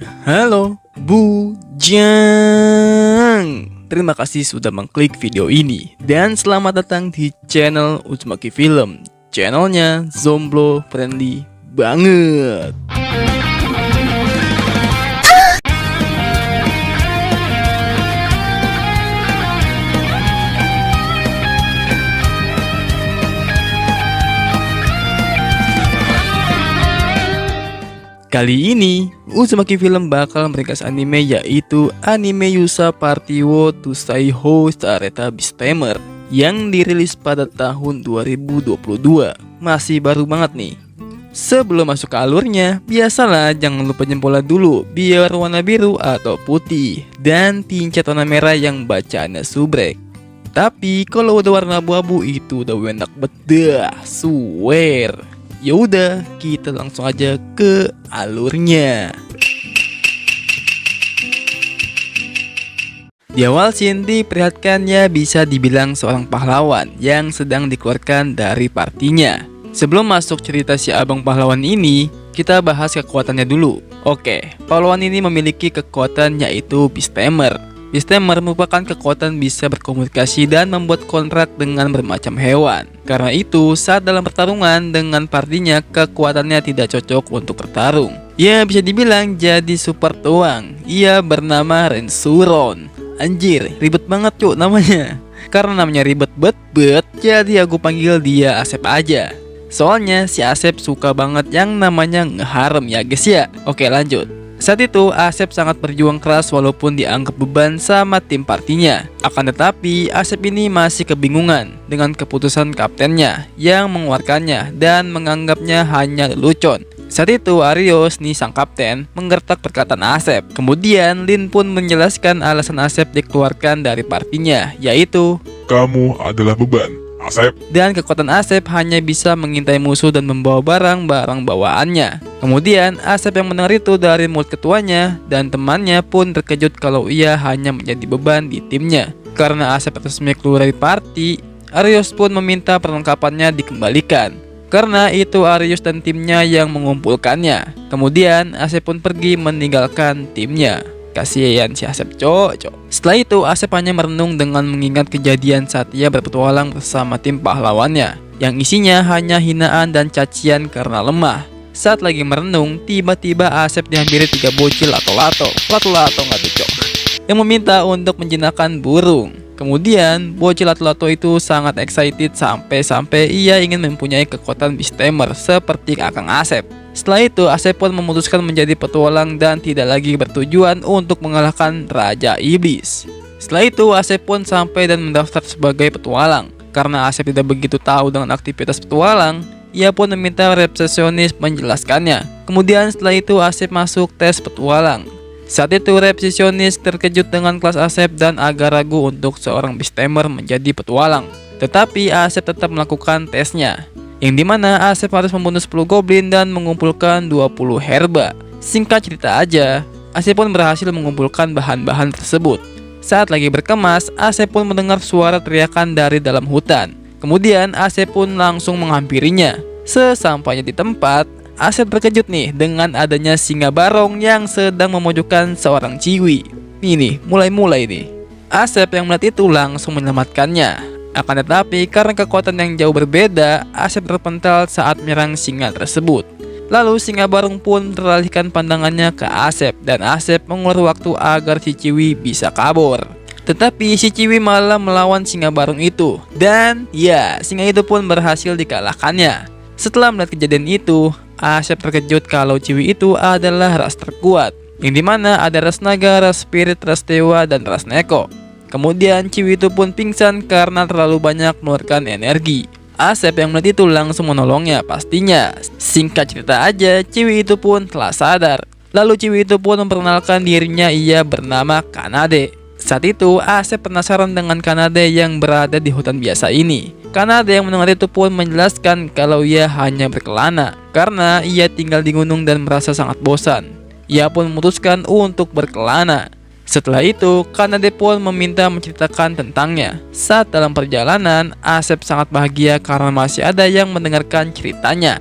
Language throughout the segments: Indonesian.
Halo Bujang, terima kasih sudah mengklik video ini dan selamat datang di channel Uzumaki Film. Channelnya Zomblo friendly banget. Kali ini, Uzumaki Film bakal meringkas anime yaitu anime Yusa Party wo Tusaiho Stareta Beast-Tamer yang dirilis pada tahun 2022. Masih baru banget nih. Sebelum masuk ke alurnya, biasalah jangan lupa jempolnya dulu biar warna biru atau putih dan tincet warna merah yang bacaannya subrek. Tapi kalau udah warna abu-abu itu udah enak bedah, swear. Ya udah, kita langsung aja ke alurnya. Di awal scene diperlihatkannya bisa dibilang seorang pahlawan yang sedang dikeluarkan dari partinya. Sebelum masuk cerita si abang pahlawan ini, kita bahas kekuatannya dulu. Oke, pahlawan ini memiliki kekuatan yaitu Beast-Tamer. Beast-Tamer merupakan kekuatan bisa berkomunikasi dan membuat kontrak dengan bermacam hewan. Karena itu, saat dalam pertarungan dengan partinya, kekuatannya tidak cocok untuk bertarung. Ya, bisa dibilang jadi super tuang. Ia bernama Rensuron. Anjir, ribet banget cuy namanya. Karena namanya ribet bet, jadi aku panggil dia Asep aja. Soalnya si Asep suka banget yang namanya ngeharem ya guys ya. Oke, lanjut. Saat itu, Asep sangat berjuang keras walaupun dianggap beban sama tim partinya. Akan tetapi, Asep ini masih kebingungan dengan keputusan kaptennya yang mengeluarkannya dan menganggapnya hanya lelucon. Saat itu, Arios nih sang kapten menggertak perkataan Asep. Kemudian, Lin pun menjelaskan alasan Asep dikeluarkan dari partinya, yaitu Kamu adalah beban, Asep. dan kekuatan Asep hanya bisa mengintai musuh dan membawa barang-barang bawaannya. Kemudian Asep yang mendengar itu dari mulut ketuanya dan temannya pun terkejut kalau ia hanya menjadi beban di timnya. Karena Asep resmi keluar dari party, Arios pun meminta perlengkapannya dikembalikan. Karena itu Arios dan timnya yang mengumpulkannya. Kemudian Asep pun pergi meninggalkan timnya. Kasihan si Asep cocok. Setelah itu Asep hanya merenung dengan mengingat kejadian saat ia berpetualang bersama tim pahlawannya, yang isinya hanya hinaan dan cacian karena lemah. Saat lagi merenung, tiba-tiba Asep dihampiri 3 bocil atau lato nggak tuh cok, yang meminta untuk menjinakkan burung. Kemudian bocil lato itu sangat excited sampai ia ingin mempunyai kekuatan Beast-Tamer seperti Kakang Asep. Setelah itu Asep pun memutuskan menjadi petualang dan tidak lagi bertujuan untuk mengalahkan Raja Iblis. Setelah itu Asep pun sampai dan mendaftar sebagai petualang. Karena Asep tidak begitu tahu dengan aktivitas petualang, ia pun meminta resepsionis menjelaskannya. Kemudian setelah itu Asep masuk tes petualang. Saat itu resepsionis terkejut dengan kelas Asep dan agak ragu untuk seorang Beast-Tamer menjadi petualang. Tetapi Asep tetap melakukan tesnya, yang dimana Asep harus membunuh 10 goblin dan mengumpulkan 20 herba. Singkat cerita aja, Asep pun berhasil mengumpulkan bahan-bahan tersebut. Saat lagi berkemas, Asep pun mendengar suara teriakan dari dalam hutan. Kemudian Asep pun langsung menghampirinya. Sesampainya di tempat, Asep terkejut nih dengan adanya singa barong yang sedang memojokkan seorang ciwi. Ini mulai nih. Asep yang melihat itu langsung menyelamatkannya. Akan tetapi karena kekuatan yang jauh berbeda, Asep terpental saat menyerang singa tersebut. Lalu singa barong pun teralihkan pandangannya ke Asep dan Asep mengulur waktu agar si ciwi bisa kabur. Tetapi si ciwi malah melawan singa barong itu, dan ya, singa itu pun berhasil dikalahkannya. Setelah melihat kejadian itu, Asep terkejut kalau ciwi itu adalah ras terkuat, yang dimana ada ras naga, ras spirit, ras dewa, dan ras neko. Kemudian ciwi itu pun pingsan karena terlalu banyak mengeluarkan energi. Asep yang melihat itu langsung menolongnya pastinya. Singkat cerita aja, ciwi itu pun telah sadar. Lalu ciwi itu pun memperkenalkan dirinya, ia bernama Kanade. Saat itu Asep penasaran dengan Kanade yang berada di hutan biasa ini. Kanade yang mendengar itu pun menjelaskan kalau ia hanya berkelana karena ia tinggal di gunung dan merasa sangat bosan. Ia pun memutuskan untuk berkelana. Setelah itu, Kanade pun meminta menceritakan tentangnya. Saat dalam perjalanan, Asep sangat bahagia karena masih ada yang mendengarkan ceritanya.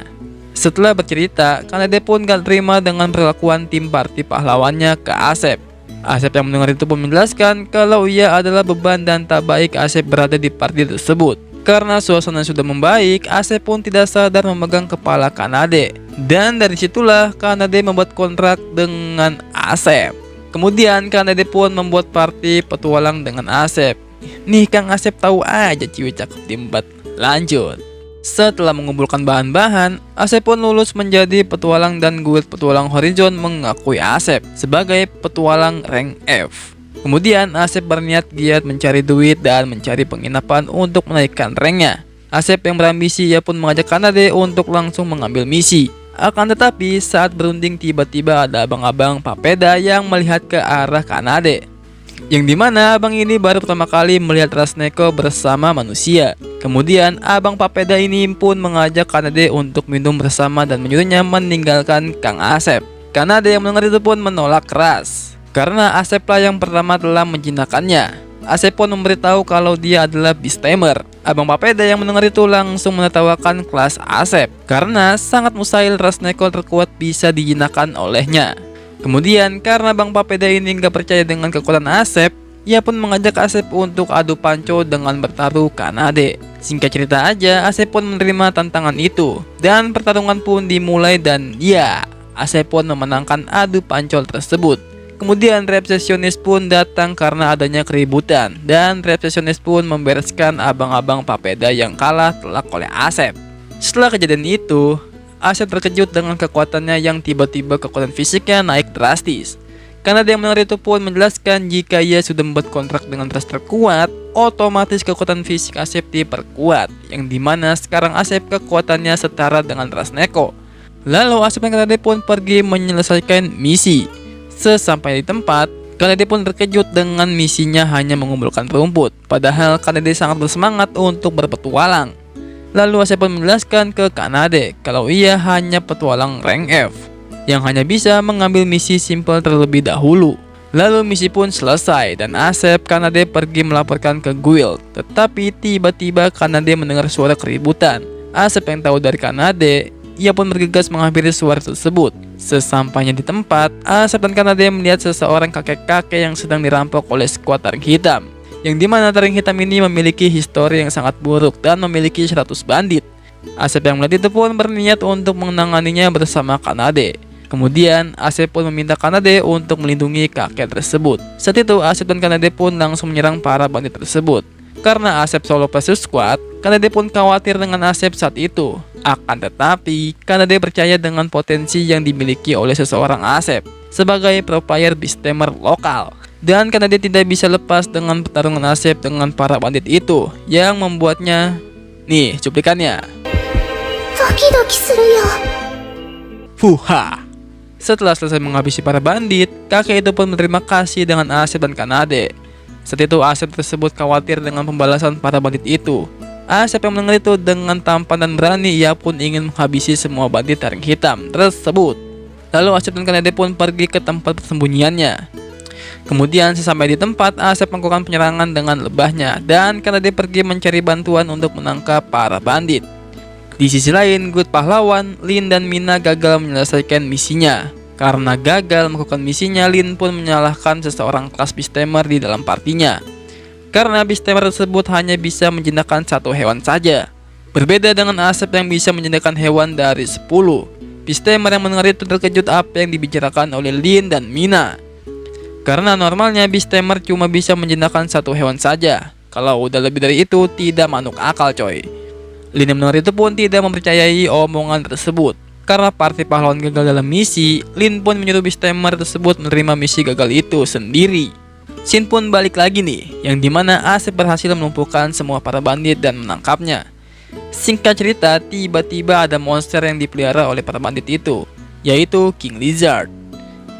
Setelah bercerita, Kanade pun gak terima dengan perlakuan tim party pahlawannya ke Asep. Asep yang mendengar itu pun menjelaskan kalau ia adalah beban dan tak baik Asep berada di party tersebut. Karena suasana sudah membaik, Asep pun tidak sadar memegang kepala Kanade. Dan dari situlah Kanade membuat kontrak dengan Asep. Kemudian Kanade pun membuat party petualang dengan Asep. Nih Kang Asep tahu aja cewek cakep di empat. Lanjut. Setelah mengumpulkan bahan-bahan, Asep pun lulus menjadi petualang dan guild petualang Horizon mengakui Asep sebagai petualang rank F. Kemudian Asep berniat giat mencari duit dan mencari penginapan untuk menaikkan ranknya. Asep yang berambisi, ia pun mengajak Kanade untuk langsung mengambil misi. Akan tetapi saat berunding tiba-tiba ada abang-abang Papeda yang melihat ke arah Kanade. Yang dimana abang ini baru pertama kali melihat ras Neko bersama manusia. Kemudian abang Papeda ini pun mengajak Kanade untuk minum bersama dan menyuruhnya meninggalkan Kang Asep. Kanade yang mendengar itu pun menolak keras, karena Asep lah yang pertama telah menjinakkannya. Asep pun memberitahu kalau dia adalah Beast-Tamer. Abang Papeda yang mendengar itu langsung menertawakan kelas Asep, karena sangat mustahil ras Neko terkuat bisa dijinakkan olehnya. Kemudian karena Bang Papeda ini gak percaya dengan kekuatan Asep, ia pun mengajak Asep untuk adu panco dengan bertaruh Kanade. Singkat cerita aja, Asep pun menerima tantangan itu, dan pertarungan pun dimulai dan ya, Asep pun memenangkan adu pancol tersebut. Kemudian resepsionis pun datang karena adanya keributan, dan resepsionis pun membereskan abang-abang Papeda yang kalah telak oleh Asep. Setelah kejadian itu, Asep terkejut dengan kekuatannya yang tiba-tiba kekuatan fisiknya naik drastis. Karena dia mendengar itu pun menjelaskan jika ia sudah membuat kontrak dengan ras terkuat, otomatis kekuatan fisik Asep diperkuat, yang dimana sekarang Asep kekuatannya setara dengan ras Neko. Lalu Asep dan Kanade pun pergi menyelesaikan misi. Sesampai di tempat, Kanade pun terkejut dengan misinya hanya mengumpulkan rumput, padahal Kanade sangat bersemangat untuk berpetualang. Lalu Asep pun menjelaskan ke Kanade kalau ia hanya petualang rank F yang hanya bisa mengambil misi simple terlebih dahulu. Lalu misi pun selesai dan Asep Kanade pergi melaporkan ke guild. Tetapi tiba-tiba Kanade mendengar suara keributan. Asep yang tahu dari Kanade, ia pun bergegas menghampiri suara tersebut. Sesampainya di tempat, Asep dan Kanade melihat seseorang kakek-kakek yang sedang dirampok oleh skuad taring hitam, yang dimana taring hitam ini memiliki histori yang sangat buruk dan memiliki 100 bandit. Asep yang melihat itu pun berniat untuk menanganinya bersama Kanade. Kemudian Asep pun meminta Kanade untuk melindungi kakek tersebut. Saat itu Asep dan Kanade pun langsung menyerang para bandit tersebut. Karena Asep solo versus squad, Kanade pun khawatir dengan Asep saat itu. Akan tetapi, Kanade percaya dengan potensi yang dimiliki oleh seseorang Asep sebagai pro player Beast-Tamer lokal. Dan Kanade tidak bisa lepas dengan pertarungan Asep dengan para bandit itu, yang membuatnya, nih cuplikannya. Fuha. Setelah selesai menghabisi para bandit, kakek itu pun berterima kasih dengan Asep dan Kanade. Saat itu Asep tersebut khawatir dengan pembalasan para bandit itu. Asep yang mendengar itu dengan tampan dan berani, ia pun ingin menghabisi semua bandit taring hitam tersebut. Lalu Asep dan Kanade pun pergi ke tempat persembunyiannya. Kemudian sesampai di tempat, Asep melakukan penyerangan dengan lebahnya, dan Kanade pergi mencari bantuan untuk menangkap para bandit. Di sisi lain, guild pahlawan, Lin dan Mina gagal menyelesaikan misinya. Karena gagal melakukan misinya, Lin pun menyalahkan seseorang kelas Beast-Tamer di dalam partinya. Karena Beast-Tamer tersebut hanya bisa menjinakkan satu hewan saja. Berbeda dengan Asep yang bisa menjinakkan hewan dari 10. Beast-Tamer yang mendengar itu terkejut apa yang dibicarakan oleh Lin dan Mina. Karena normalnya Beast-Tamer cuma bisa menjinakkan satu hewan saja. Kalau udah lebih dari itu tidak masuk akal coy. Lin yang mendengar itu pun tidak mempercayai omongan tersebut. Karena party pahlawan gagal dalam misi, Lin pun menyuruh Beast-Tamer tersebut menerima misi gagal itu sendiri. Scene pun balik lagi nih, yang dimana Asep berhasil melumpuhkan semua para bandit dan menangkapnya. Singkat cerita, tiba-tiba ada monster yang dipelihara oleh para bandit itu, yaitu King Lizard.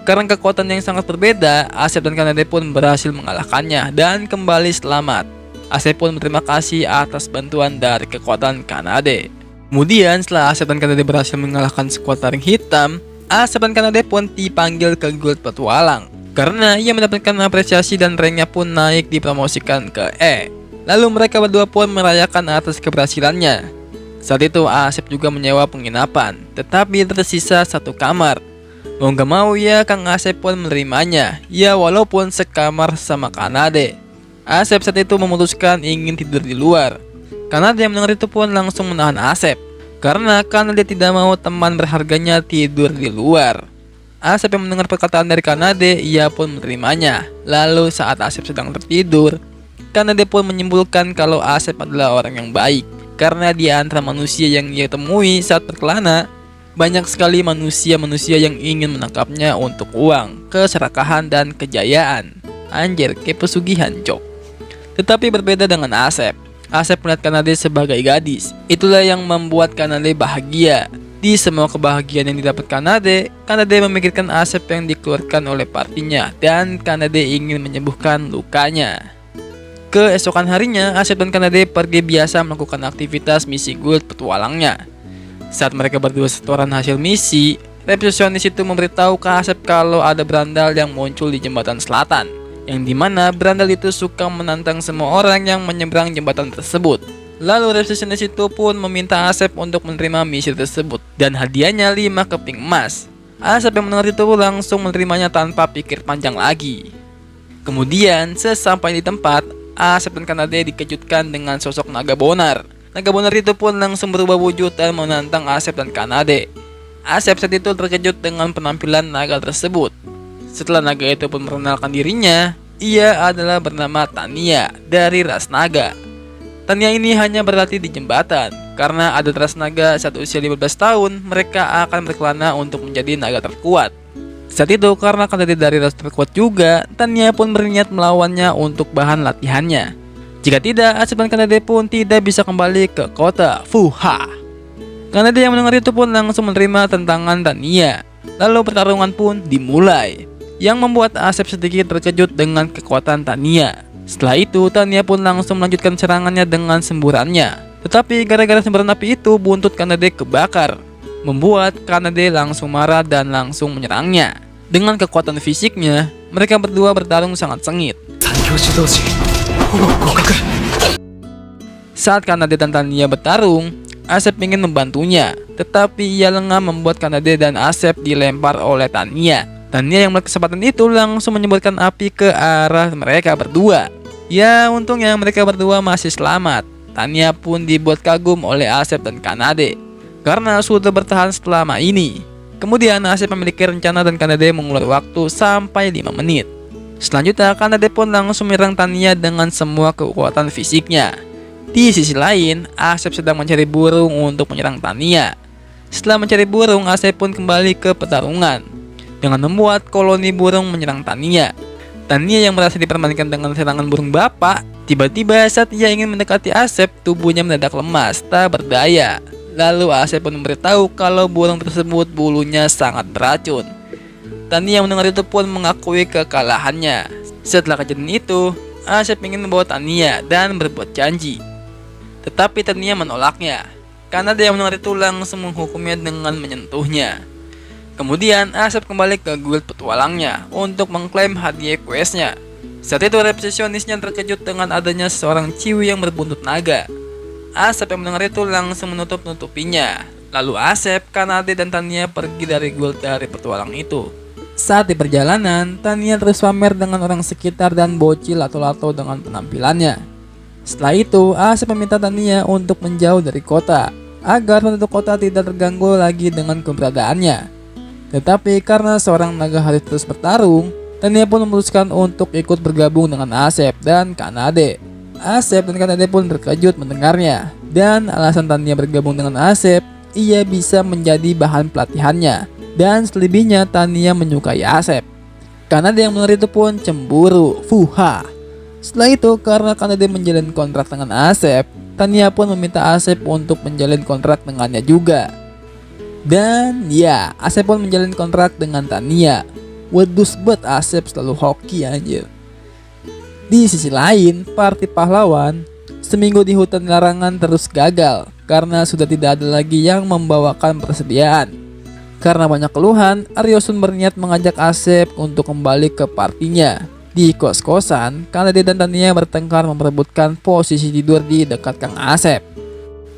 Karena kekuatan yang sangat berbeda, Asep dan Kanade pun berhasil mengalahkannya dan kembali selamat. Asep pun berterima kasih atas bantuan dari kekuatan Kanade. Kemudian setelah Asep dan Kanade berhasil mengalahkan skuad taring hitam, Asep dan Kanade pun dipanggil ke guild petualang. Karena ia mendapatkan apresiasi dan ranknya pun naik dipromosikan ke E. Lalu mereka berdua pun merayakan atas keberhasilannya. Saat itu Asep juga menyewa penginapan, tetapi tersisa satu kamar. Mau gak mau ya Kang Asep pun menerimanya, ya walaupun sekamar sama Kanade. Asep saat itu memutuskan ingin tidur di luar. Kanade yang mendengar itu pun langsung menahan Asep, karena Kanade tidak mau teman berharganya tidur di luar. Asep yang mendengar perkataan dari Kanade, ia pun menerimanya. Lalu saat Asep sedang tertidur, Kanade pun menyimpulkan kalau Asep adalah orang yang baik. Karena di antara manusia yang ia temui saat berkelana, banyak sekali manusia-manusia yang ingin menangkapnya untuk uang, keserakahan, dan kejayaan. Anjir, kayak pesugihan cok. Tetapi berbeda dengan Asep. Asep melihat Kanade sebagai gadis. Itulah yang membuat Kanade bahagia. Di semua kebahagiaan yang didapat Kanade memikirkan Asep yang dikeluarkan oleh partinya, dan Kanade ingin menyembuhkan lukanya. Keesokan harinya, Asep dan Kanade pergi biasa melakukan aktivitas misi guild petualangnya. Saat mereka berdua setoran hasil misi, resepsionis itu memberitahu ke Asep kalau ada berandal yang muncul di jembatan selatan, yang dimana berandal itu suka menantang semua orang yang menyeberang jembatan tersebut. Lalu resepsionis itu pun meminta Asep untuk menerima misi tersebut, dan hadiahnya 5 keping emas. Asep yang mendengar itu langsung menerimanya tanpa pikir panjang lagi. Kemudian sesampai di tempat, Asep dan Kanade dikejutkan dengan sosok naga bonar. Naga bonar itu pun langsung berubah wujud dan menantang Asep dan Kanade. Asep saat itu terkejut dengan penampilan naga tersebut. Setelah naga itu pun memperkenalkan dirinya, ia adalah bernama Tania dari ras naga. Tania ini hanya berlatih di jembatan, karena ada ras naga saat usia 15 tahun, mereka akan berkelana untuk menjadi naga terkuat. Saat itu karena Kanade dari ras terkuat juga, Tania pun berniat melawannya untuk bahan latihannya. Jika tidak, Asep dan Kanade pun tidak bisa kembali ke kota Fuha. Kanade yang mendengar itu pun langsung menerima tantangan Tania. Lalu pertarungan pun dimulai, yang membuat Asep sedikit terkejut dengan kekuatan Tania. Setelah itu, Tania pun langsung melanjutkan serangannya dengan semburannya. Tetapi gara-gara semburan api itu, buntut Kanade kebakar, membuat Kanade langsung marah dan langsung menyerangnya. Dengan kekuatan fisiknya, mereka berdua bertarung sangat sengit. Saat Kanade dan Tania bertarung, Asep ingin membantunya, tetapi ia lengah membuat Kanade dan Asep dilempar oleh Tania. Tania yang melihat kesempatan itu langsung menyemburkan api ke arah mereka berdua. Ya, untungnya mereka berdua masih selamat. Tania pun dibuat kagum oleh Asep dan Kanade karena sudah bertahan selama ini. Kemudian Asep memiliki rencana dan Kanade mengulur waktu sampai 5 menit. Selanjutnya Kanade pun langsung menyerang Tania dengan semua kekuatan fisiknya. Di sisi lain, Asep sedang mencari burung untuk menyerang Tania. Setelah mencari burung, Asep pun kembali ke pertarungan dengan membuat koloni burung menyerang Tania. Tania yang merasa dipermainkan dengan serangan burung bapak, tiba-tiba saat ia ingin mendekati Asep, tubuhnya mendadak lemas, tak berdaya. Lalu Asep pun memberitahu kalau burung tersebut bulunya sangat beracun. Tania yang mendengar itu pun mengakui kekalahannya. Setelah kejadian itu, Asep ingin membawa Tania dan berbuat janji. Tetapi Tania menolaknya, karena dia yang mendengar itu langsung menghukumnya dengan menyentuhnya. Kemudian Asep kembali ke guild petualangnya untuk mengklaim hadiah questnya. Saat itu resepsionisnya terkejut dengan adanya seorang ciwi yang berbuntut naga. Asep yang mendengar itu langsung menutup-nutupinya. Lalu Asep, Kanade, dan Tania pergi dari guild dari petualang itu. Saat di perjalanan, Tania terus pamer dengan orang sekitar dan bocil lato-lato dengan penampilannya. Setelah itu, Asep meminta Tania untuk menjauh dari kota, agar penduduk kota tidak terganggu lagi dengan keberadaannya. Tetapi karena seorang naga harus terus bertarung, Tania pun memutuskan untuk ikut bergabung dengan Asep dan Kanade. Asep dan Kanade pun terkejut mendengarnya, dan alasan Tania bergabung dengan Asep, ia bisa menjadi bahan pelatihannya, dan selebihnya Tania menyukai Asep. Kanade yang mendengar itu pun cemburu. Fuha. Setelah itu karena Kanade menjalin kontrak dengan Asep, Tania pun meminta Asep untuk menjalin kontrak dengannya juga. Dan ya, Asep pun menjalin kontrak dengan Tania. Wedus bet Asep selalu hoki anjir. Di sisi lain, party pahlawan seminggu di hutan larangan terus gagal karena sudah tidak ada lagi yang membawakan persediaan. Karena banyak keluhan, Aryosun berniat mengajak Asep untuk kembali ke partinya. Di kos-kosan, Kanade dan Tania bertengkar memperebutkan posisi tidur di dekat Kang Asep.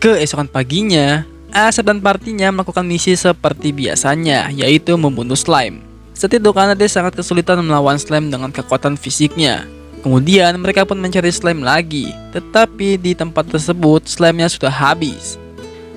Keesokan paginya, Asep dan partinya melakukan misi seperti biasanya, yaitu membunuh slime. Saat itu Kanade sangat kesulitan melawan slime dengan kekuatan fisiknya. Kemudian mereka pun mencari slime lagi, tetapi di tempat tersebut slime-nya sudah habis.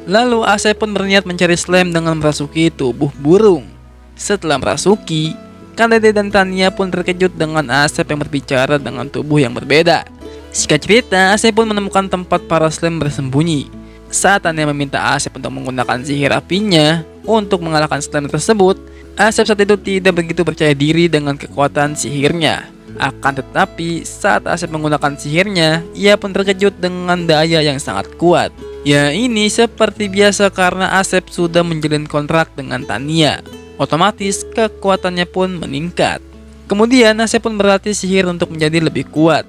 Lalu Asep pun berniat mencari slime dengan merasuki tubuh burung. Setelah merasuki, Kanade dan Tania pun terkejut dengan Asep yang berbicara dengan tubuh yang berbeda. Singkat cerita, Asep pun menemukan tempat para slime bersembunyi. Saat Tania meminta Asep untuk menggunakan sihir apinya untuk mengalahkan slime tersebut, Asep saat itu tidak begitu percaya diri dengan kekuatan sihirnya. Akan tetapi, saat Asep menggunakan sihirnya, ia pun terkejut dengan daya yang sangat kuat. Ya, ini seperti biasa karena Asep sudah menjalin kontrak dengan Tania. Otomatis kekuatannya pun meningkat. Kemudian Asep pun berlatih sihir untuk menjadi lebih kuat.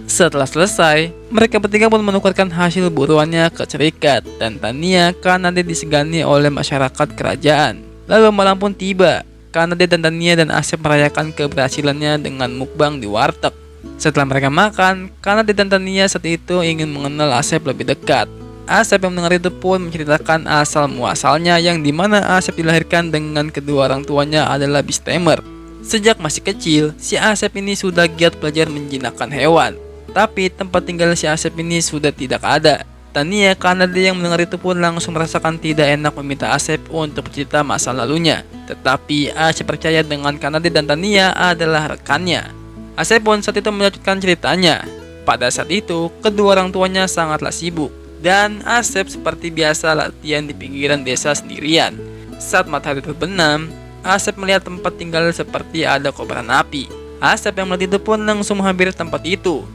Setelah selesai, mereka bertiga pun menukarkan hasil buruannya ke Serikat dan Tania Kanade disegani oleh masyarakat kerajaan. Lalu malam pun tiba. Kanade dan Tania dan Asep merayakan keberhasilannya dengan mukbang di warteg. Setelah mereka makan, Kanade dan Tania saat itu ingin mengenal Asep lebih dekat. Asep yang mendengar itu pun menceritakan asal muasalnya yang dimana Asep dilahirkan dengan kedua orang tuanya adalah Beastamer. Sejak masih kecil, si Asep ini sudah giat belajar menjinakkan hewan. Tapi tempat tinggal si Asep ini sudah tidak ada. Tania Kanade yang mendengar itu pun langsung merasakan tidak enak meminta Asep untuk bercerita masa lalunya. Tetapi Asep percaya dengan Kanade dan Tania adalah rekannya. Asep pun saat itu melanjutkan ceritanya. Pada saat itu, kedua orang tuanya sangatlah sibuk. Dan Asep seperti biasa latihan di pinggiran desa sendirian. Saat matahari terbenam, Asep melihat tempat tinggal seperti ada kobaran api. Asep yang melihat itu pun langsung menghampiri tempat itu.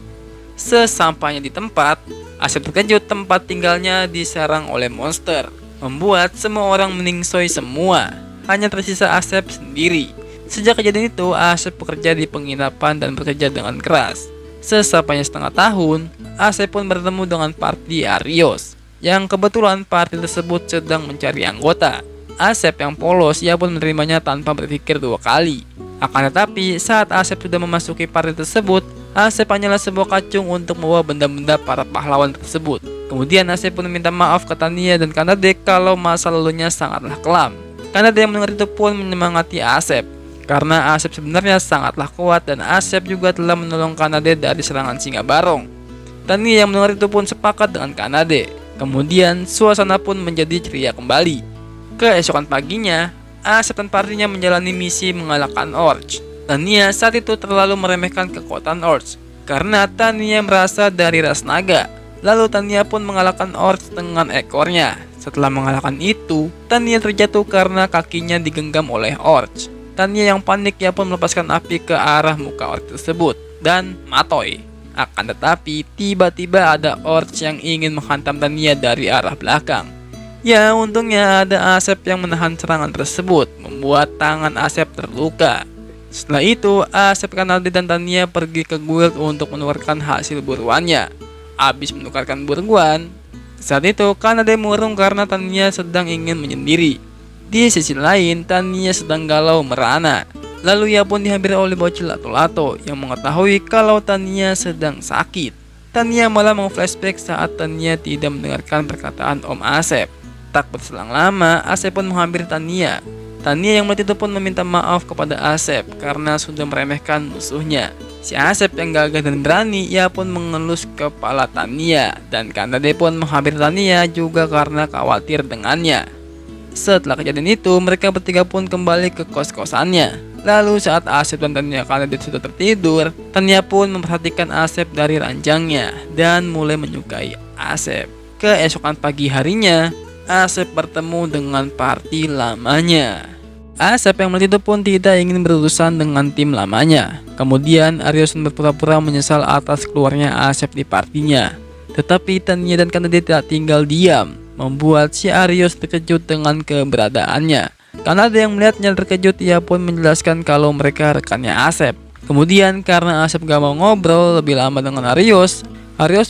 Sesampainya di tempat, Asep terkejut tempat tinggalnya diserang oleh monster, membuat semua orang meningsoi semua. Hanya tersisa Asep sendiri. Sejak kejadian itu, Asep bekerja di penginapan dan bekerja dengan keras. Sesampainya setengah tahun, Asep pun bertemu dengan party Arios, yang kebetulan party tersebut sedang mencari anggota. Asep yang polos, ia pun menerimanya tanpa berpikir dua kali. Akan tetapi, saat Asep sudah memasuki party tersebut, Asep hanyalah sebuah kacung untuk membawa benda-benda para pahlawan tersebut. Kemudian Asep pun meminta maaf ke Tania dan Kanade kalau masa lalunya sangatlah kelam. Kanade yang mendengar itu pun menyemangati Asep, karena Asep sebenarnya sangatlah kuat dan Asep juga telah menolong Kanade dari serangan singa barong. Tania yang mendengar itu pun sepakat dengan Kanade. Kemudian suasana pun menjadi ceria kembali. Keesokan paginya, Asep dan partinya menjalani misi mengalahkan Orc. Tania saat itu terlalu meremehkan kekuatan Orc karena Tania merasa dari ras naga. Lalu Tania pun mengalahkan Orc dengan ekornya. Setelah mengalahkan itu, Tania terjatuh karena kakinya digenggam oleh Orc. Tania yang panik, ia pun melepaskan api ke arah muka Orc tersebut dan matoy. Akan tetapi tiba-tiba ada Orc yang ingin menghantam Tania dari arah belakang. Ya, untungnya ada Asep yang menahan serangan tersebut, membuat tangan Asep terluka. Setelah itu, Asep, Kanade dan Tania pergi ke guild untuk menukarkan hasil buruannya. Habis menukarkan buruan, saat itu Kanade murung karena Tania sedang ingin menyendiri. Di sisi lain, Tania sedang galau merana. Lalu ia pun dihampiri oleh bocil lato-lato yang mengetahui kalau Tania sedang sakit. Tania malah meng-flashback saat Tania tidak mendengarkan perkataan Om Asep. Tak berselang lama, Asep pun menghampiri Tania. Tania yang melihat itu pun meminta maaf kepada Asep karena sudah meremehkan musuhnya. Si Asep yang gagah dan berani, ia pun mengelus kepala Tania. Dan Kanade pun menghampiri Tania juga karena khawatir dengannya. Setelah kejadian itu, mereka bertiga pun kembali ke kos-kosannya. Lalu saat Asep dan Tania Kanade sudah tertidur, Tania pun memperhatikan Asep dari ranjangnya dan mulai menyukai Asep. Keesokan pagi harinya, Asep bertemu dengan party lamanya. Asep yang melihat itu pun tidak ingin berurusan dengan tim lamanya. Kemudian Arios berpura-pura menyesal atas keluarnya Asep di partinya. Tetapi Tania dan Kanade tidak tinggal diam, membuat si Arios terkejut dengan keberadaannya. Kanade yang melihatnya terkejut, ia pun menjelaskan kalau mereka rekannya Asep. Kemudian karena Asep gak mau ngobrol lebih lama dengan Arios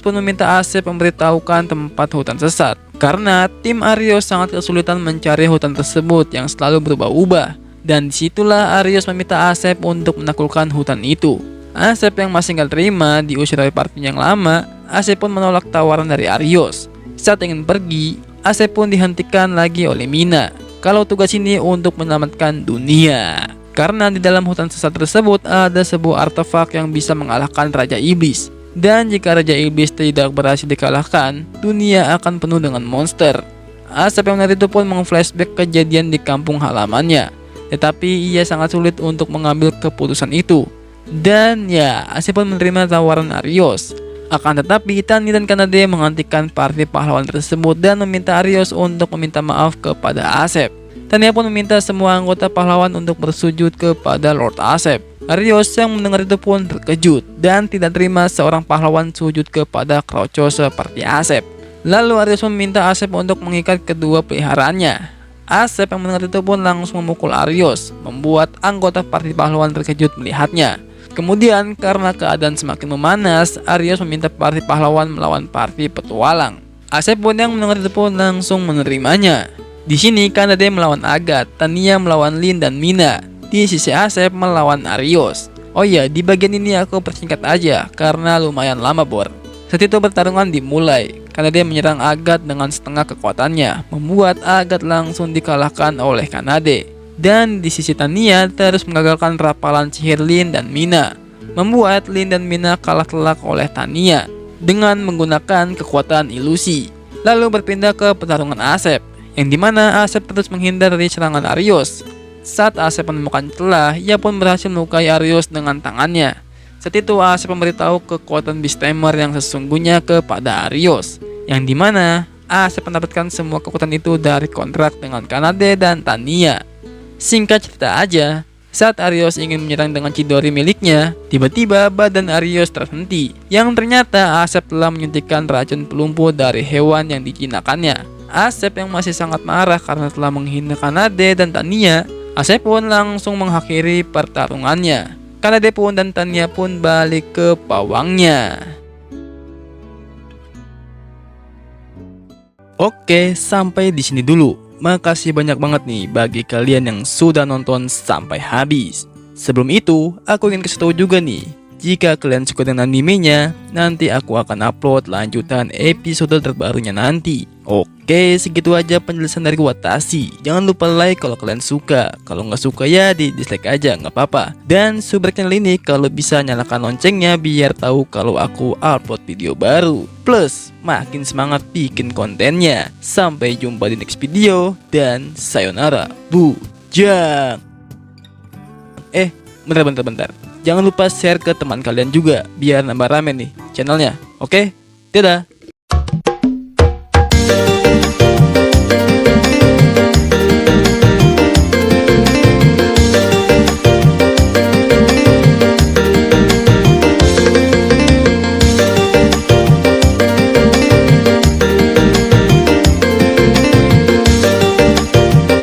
pun meminta Asep memberitahukan tempat hutan sesat. Karena tim Arios sangat kesulitan mencari hutan tersebut yang selalu berubah-ubah. Dan disitulah Arios meminta Asep untuk menaklukkan hutan itu. Asep yang masih gak terima diusir dari party yang lama, Asep pun menolak tawaran dari Arios. Saat ingin pergi, Asep pun dihentikan lagi oleh Mina kalau tugas ini untuk menyelamatkan dunia. Karena di dalam hutan sesat tersebut ada sebuah artefak yang bisa mengalahkan Raja Iblis. Dan jika Raja Iblis tidak berhasil dikalahkan, dunia akan penuh dengan monster. Asep yang mendengar itu pun meng-flashback kejadian di kampung halamannya. Tetapi ia sangat sulit untuk mengambil keputusan itu. Dan ya, Asep pun menerima tawaran Arios. Akan tetapi Tani dan Kanade menghentikan parti pahlawan tersebut dan meminta Arios untuk meminta maaf kepada Asep. Tania pun meminta semua anggota pahlawan untuk bersujud kepada Lord Asep. Arios yang mendengar itu pun terkejut dan tidak terima seorang pahlawan sujud kepada Kroco seperti Asep. Lalu Arios meminta Asep untuk mengikat kedua peliharaannya. Asep yang mendengar itu pun langsung memukul Arios, membuat anggota parti pahlawan terkejut melihatnya. Kemudian karena keadaan semakin memanas, Arios meminta parti pahlawan melawan parti petualang. Asep pun yang mendengar itu pun langsung menerimanya. Di sini Kanade melawan Agat, Tania melawan Lin dan Mina. Di sisi Asep melawan Arios. Oh iya, di bagian ini aku persingkat aja karena lumayan lama bor. Saat itu pertarungan dimulai. Kanade menyerang Agat dengan setengah kekuatannya, membuat Agat langsung dikalahkan oleh Kanade. Dan di sisi Tania terus mengagalkan rapalan sihir Lin dan Mina, membuat Lin dan Mina kalah telak oleh Tania dengan menggunakan kekuatan ilusi. Lalu berpindah ke pertarungan Asep, yang dimana Asep terus menghindar dari serangan Arios. Saat Asep menemukan celah, ia pun berhasil melukai Arios dengan tangannya. Saat itu Asep memberitahu kekuatan Beast Tamer yang sesungguhnya kepada Arios, yang dimana Asep mendapatkan semua kekuatan itu dari kontrak dengan Kanade dan Tania. Singkat cerita aja, saat Arios ingin menyerang dengan Chidori miliknya, tiba-tiba badan Arios terhenti, yang ternyata Asep telah menyuntikkan racun pelumpuh dari hewan yang dijinakannya. Asep yang masih sangat marah karena telah menghina Kanade dan Tania, Asep pun langsung mengakhiri pertarungannya. Kanade pun dan Tania pun balik ke pawangnya. Oke, sampai di sini dulu. Makasih banyak banget nih bagi kalian yang sudah nonton sampai habis. Sebelum itu, aku ingin kasih tahu juga nih, jika kalian suka dengan animenya, nanti aku akan upload lanjutan episode terbarunya nanti. Oke, segitu aja penjelasan dari Watashi. Jangan lupa like kalau kalian suka. Kalau nggak suka ya di dislike aja, nggak apa-apa. Dan subscribe channel ini kalau bisa nyalakan loncengnya biar tahu kalau aku upload video baru. Plus, makin semangat bikin kontennya. Sampai jumpa di next video dan sayonara, bujang. Bentar. Jangan lupa share ke teman kalian juga biar nambah rame nih channelnya. Oke, dadah.